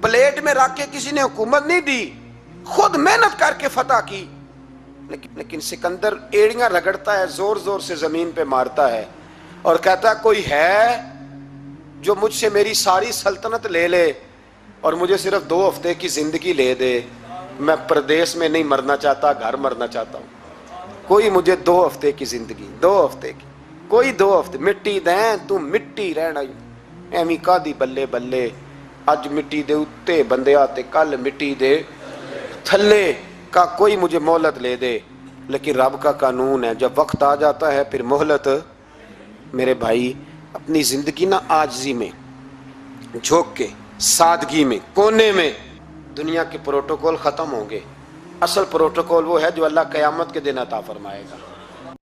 Plate میں رکھ کے کسی نے حکومت نہیں دی، خود محنت کر کے فتح کی. لیکن سکندر ایڑیاں رگڑتا ہے، زور زور سے زمین پہ مارتا ہے اور کہتا ہے کوئی ہے جو مجھ سے میری ساری سلطنت لے لے اور مجھے صرف 2 ہفتے کی زندگی لے دے. میں پردیس میں نہیں مرنا چاہتا، گھر مرنا چاہتا ہوں. کوئی مجھے 2 ہفتے کی زندگی، 2 ہفتے کی، کوئی 2 ہفتے مٹی دیں تو مٹی رہنا. ایویں کا دی بلے بلے، اج مٹی دے اتے بندے آتے، کل مٹی دے تھلے کا کوئی مجھے مہلت لے دے. لیکن رب کا قانون ہے، جب وقت آ جاتا ہے پھر مہلت. میرے بھائی اپنی زندگی نہ عاجزی میں، جھوک کے، سادگی میں، کونے میں. دنیا کے پروٹوکول ختم ہوں گے، اصل پروٹوکول وہ ہے جو اللہ قیامت کے دن عطا فرمائے گا.